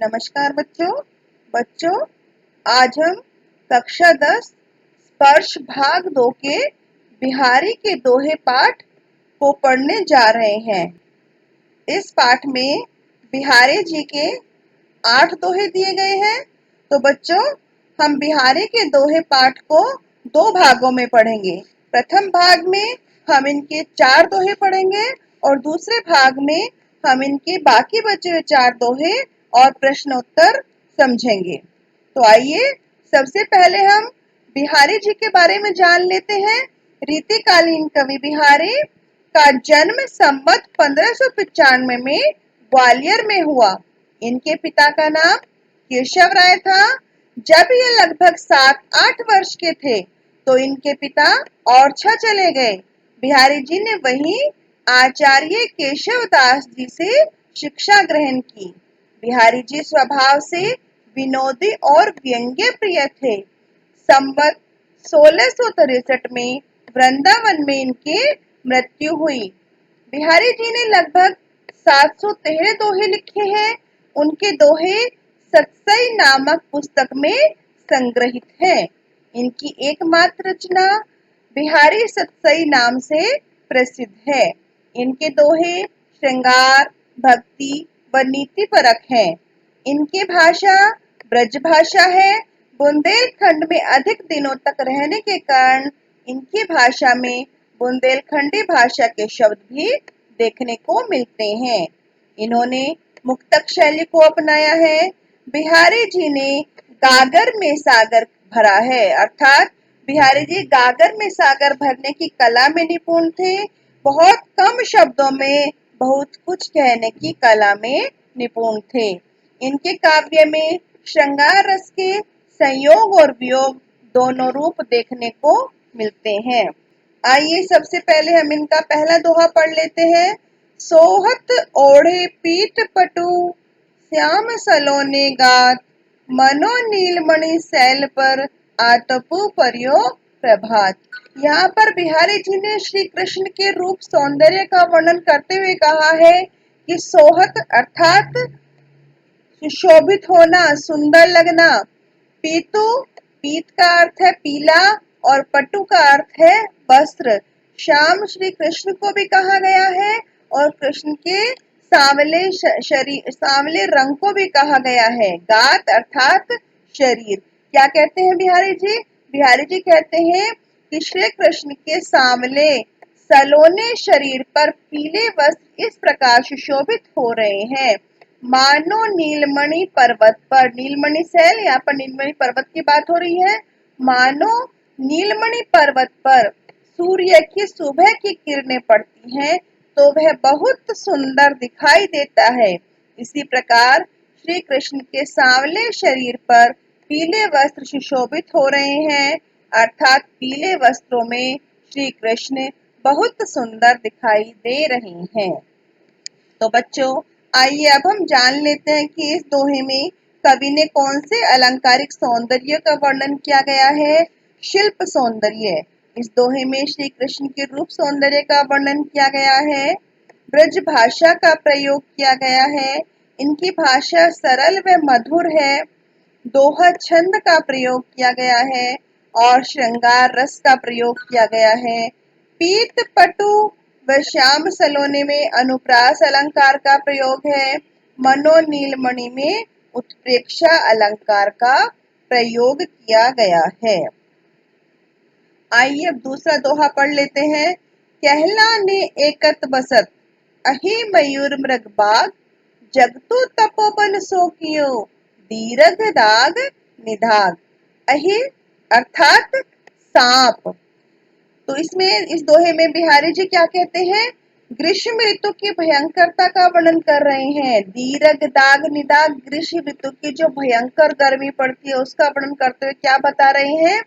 नमस्कार बच्चों आज हम कक्षा 10 स्पर्श भाग 2 के बिहारी के दोहे पाठ को पढ़ने जा रहे हैं। इस पाठ में बिहारी जी के 8 दोहे दिए गए हैं। तो बच्चों, हम बिहारी के दोहे पाठ को 2 भागों में पढ़ेंगे। प्रथम भाग में हम इनके 4 दोहे पढ़ेंगे और दूसरे भाग में हम इनके बाकी बचे हुए 4 दोहे और प्रश्नोत्तर समझेंगे। तो आइए सबसे पहले हम बिहारी जी के बारे में जान लेते हैं। रीतिकालीन कवि बिहारी का जन्म संवत 1595 में ग्वालियर में हुआ। इनके पिता का नाम केशव राय था। जब ये लगभग 7-8 वर्ष के थे तो इनके पिता ओरछा चले गए। बिहारी जी ने वहीं आचार्य केशव दास जी से शिक्षा ग्रहण की। बिहारी जी स्वभाव से विनोदी और व्यंग्य प्रिय थे। संवत 1663 में वृंदावन में इनकी मृत्यु हुई। बिहारी जी ने लगभग 713 दोहे लिखे हैं। उनके दोहे सतसई नामक पुस्तक में संग्रहित हैं। इनकी एकमात्र रचना बिहारी सतसई नाम से प्रसिद्ध है। इनके दोहे श्रृंगार, भक्ति व नीति परक हैं। इनकी भाषा ब्रज भाषा है। बुंदेलखंड में अधिक दिनों तक रहने के कारण इनकी भाषा में बुंदेलखंडी भाषा के शब्द भी देखने को मिलते हैं। इन्होंने मुक्तक शैली को अपनाया है। बिहारी जी ने गागर में सागर भरा है, अर्थात बिहारी जी गागर में सागर भरने की कला में निपुण थे। बहुत कम शब्दों में बहुत कुछ कहने की कला में निपुण थे। इनके काव्य में श्रृंगार रस के संयोग और वियोग दोनों रूप देखने को मिलते हैं। आइए सबसे पहले हम इनका पहला दोहा पढ़ लेते हैं। सोहत ओढ़े पीठ पटु श्याम सलोने गात, मनो नीलमणि सैल पर आतपु पर्यो प्रभात। यहाँ पर बिहारी जी ने श्री कृष्ण के रूप सौंदर्य का वर्णन करते हुए कहा है कि सोहत अर्थात सुशोभित होना, सुंदर लगना। पीतु, पीत का अर्थ है पीला और पटु का अर्थ है वस्त्र। श्याम श्री कृष्ण को भी कहा गया है और कृष्ण के सांवले रंग को भी कहा गया है। गात अर्थात शरीर। क्या कहते हैं बिहारी जी? बिहारी जी कहते हैं कि श्री कृष्ण के सांवले सलोने शरीर पर पीले वस्त्र इस प्रकार सुशोभित हो रहे हैं, मानो नीलमणि पर्वत पर। नीलमणि सैल, यहाँ पर नीलमणि पर्वत की बात हो रही है। मानो नीलमणि पर्वत पर सूर्य की सुबह की किरणें पड़ती हैं तो वह बहुत सुंदर दिखाई देता है। इसी प्रकार श्री कृष्ण के सांवले शरीर पर पीले वस्त्र सुशोभित हो रहे हैं, अर्थात पीले वस्त्रों में श्री कृष्ण बहुत सुंदर दिखाई दे रहे हैं। तो बच्चों, आइए अब हम जान लेते हैं कि इस दोहे में कवि ने कौन से अलंकारिक सौंदर्य का वर्णन किया गया है। शिल्प सौंदर्य। इस दोहे में श्री कृष्ण के रूप सौंदर्य का वर्णन किया गया है। ब्रज भाषा का प्रयोग किया गया है। इनकी भाषा सरल व मधुर है। दोहा छंद का प्रयोग किया गया है और श्रृंगार रस का प्रयोग किया गया है। पीत पटु व श्याम सलोने में अनुप्रास अलंकार का प्रयोग है। मनो नीलमणि में उत्प्रेक्षा अलंकार का प्रयोग किया गया है। आइए अब दूसरा दोहा पढ़ लेते हैं। कहला ने एकत बसत, अहि मयूर मृग बाग, जगतु तपोवन सो कियो, दीर्घ दाग निधाग। अहि अर्थात सांप। तो इसमें इस दोहे में बिहारी जी क्या कहते हैं? ग्रीष्म ऋतु की भयंकरता का वर्णन कर रहे हैं। दीर्घ दाग निदाग, ग्रीष्म ऋतु की जो भयंकर गर्मी पड़ती है उसका वर्णन करते हुए क्या बता रहे हैं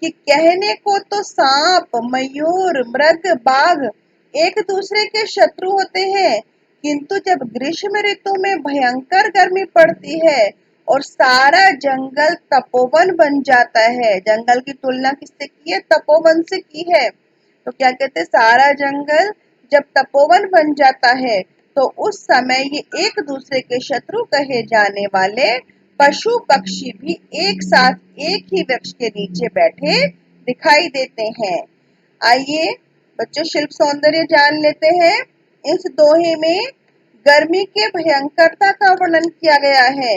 कि कहने को तो सांप, मयूर, मृग, बाघ एक दूसरे के शत्रु होते हैं, किंतु जब ग्रीष्म ऋतु में भयंकर गर्मी पड़ती है और सारा जंगल तपोवन बन जाता है। जंगल की तुलना किससे की है? तपोवन से की है। तो क्या कहते हैं? सारा जंगल जब तपोवन बन जाता है तो उस समय ये एक दूसरे के शत्रु कहे जाने वाले पशु पक्षी भी एक साथ एक ही वृक्ष के नीचे बैठे दिखाई देते हैं। आइए बच्चों शिल्प सौंदर्य जान लेते हैं। इस दोहे में गर्मी के भयंकरता का वर्णन किया गया है।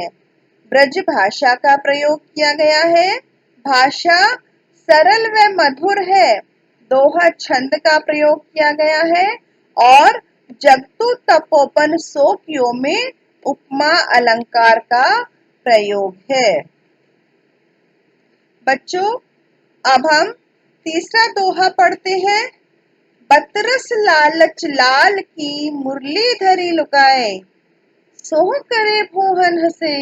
ब्रज भाषा का प्रयोग किया गया है। भाषा सरल व मधुर है। दोहा छंद का प्रयोग किया गया है और जगतु तपोवन सो कियो में उपमा अलंकार का प्रयोग है। बच्चों अब हम तीसरा दोहा पढ़ते हैं। बतरस लालच लाल की मुरली धरी लुकाए, सोह करे भोहन हंसे,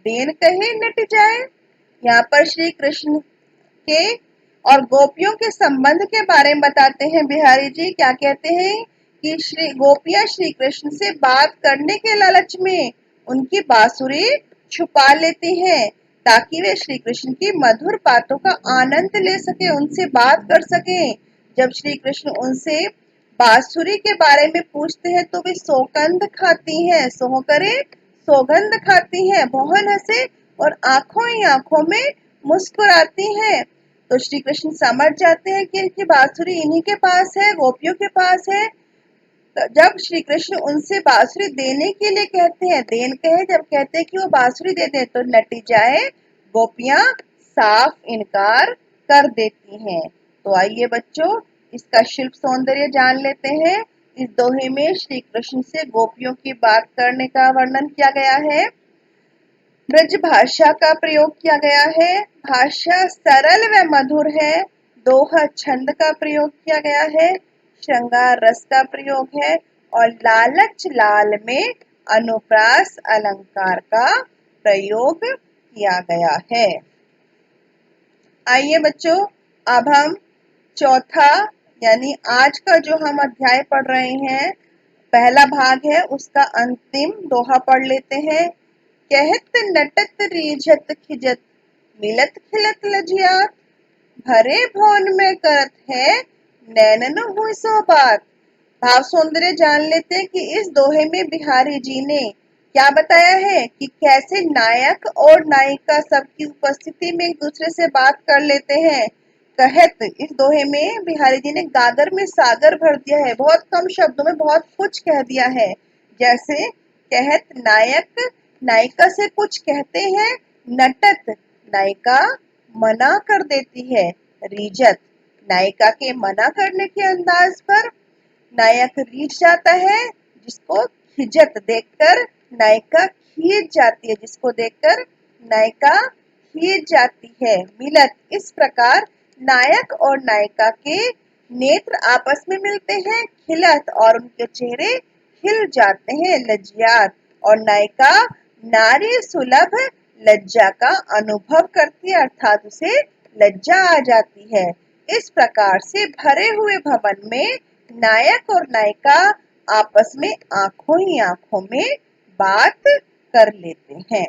देन कहे नट जाए। यहाँ पर श्री कृष्ण के और गोपियों के संबंध के बारे में बताते हैं बिहारी जी। क्या कहते हैं कि श्री गोपियां श्री कृष्ण से बात करने के लालच में उनकी बांसुरी छुपा लेती हैं ताकि वे श्री कृष्ण की मधुर बातों का आनंद ले सके, उनसे बात कर सके। जब श्री कृष्ण उनसे बांसुरी के बारे में पूछते हैं तो वे सौगंध खाती हैं, सोह करे सौगंध खाती हैं, भौहन हंसे और आंखों ही आंखों में मुस्कुराती हैं। तो श्री कृष्ण समझ जाते हैं कि इनकी बांसुरी इन्हीं के पास है, गोपियों के पास है। तो जब श्री कृष्ण उनसे बांसुरी देने के लिए कहते हैं, देन कहे जब कहते हैं कि वो बांसुरी दे दे तो नटी जाए, गोपियां साफ इनकार कर देती हैं। तो आइए बच्चों इसका शिल्प सौंदर्य जान लेते हैं। इस दोहे में श्री कृष्ण से गोपियों की बात करने का वर्णन किया गया है। ब्रज भाषा का प्रयोग किया गया है। भाषा सरल व मधुर है। दोहा छंद का प्रयोग किया गया है। श्रृंगार रस का प्रयोग है और लालच लाल में अनुप्रास अलंकार का प्रयोग किया गया है। आइए बच्चों अब हम चौथा यानी आज का जो हम अध्याय पढ़ रहे हैं, पहला भाग है, उसका अंतिम दोहा पढ़ लेते हैं। कहत नटत रीझत खिजत, मिलत खिलत लजियात, भरे भौन में करत है, नैनन हुई सो बात। भाव सौंदर्य जान लेते हैं कि इस दोहे में बिहारी जी ने क्या बताया है कि कैसे नायक और नायिका सबकी उपस्थिति में एक दूसरे से बात कर लेते हैं। कहत इस दोहे में बिहारी जी ने गागर में सागर भर दिया है, बहुत कम शब्दों में बहुत कुछ कह दिया है। जैसे कहत नायक नायिका से कुछ कहते हैं, नटत नायिका मना कर देती है, रीजत नायिका के मना करने के अंदाज पर नायक रीझ जाता है, जिसको खिजत देखकर नायिका खींच जाती है, जिसको देखकर नायिका खींच जाती है। मिलत इस प्रकार नायक और नायिका के नेत्र आपस में मिलते हैं, खिलत और उनके चेहरे खिल जाते हैं, लज्जात और नायिका नारी सुलभ लज्जा का अनुभव करती है, अर्थात उसे लज्जा आ जाती है। इस प्रकार से भरे हुए भवन में नायक और नायिका आपस में आंखों ही आंखों में बात कर लेते हैं।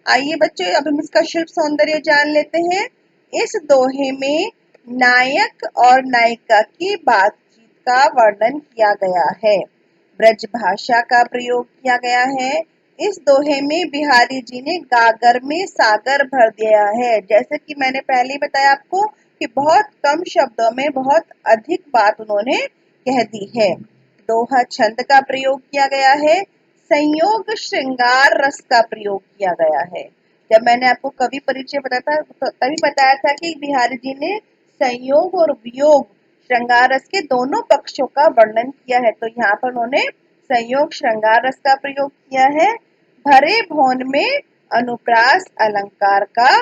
आइए बच्चों अब हम इसका शिल्प सौंदर्य जान लेते हैं। इस दोहे में नायक और नायिका की बातचीत का वर्णन किया गया है। ब्रज भाषा का प्रयोग किया गया है। इस दोहे में बिहारी जी ने गागर में सागर भर दिया है। जैसे कि मैंने पहले ही बताया आपको कि बहुत कम शब्दों में बहुत अधिक बात उन्होंने कह दी है। दोहा छंद का प्रयोग किया गया है। संयोग श्रृंगार रस का प्रयोग किया गया है। जब मैंने आपको कवि परिचय बताया था तो तभी बताया था कि बिहारी जी ने संयोग और वियोग श्रृंगार रस के दोनों पक्षों का वर्णन किया है। तो यहाँ पर उन्होंने संयोग श्रृंगार रस का प्रयोग किया है। भरे भौन में अनुप्रास अलंकार का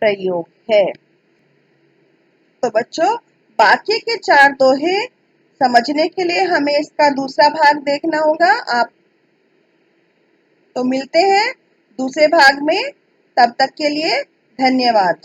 प्रयोग है। तो बच्चों बाकी के 4 दोहे समझने के लिए हमें इसका दूसरा भाग देखना होगा। आप तो मिलते हैं दूसरे भाग में, तब तक के लिए धन्यवाद।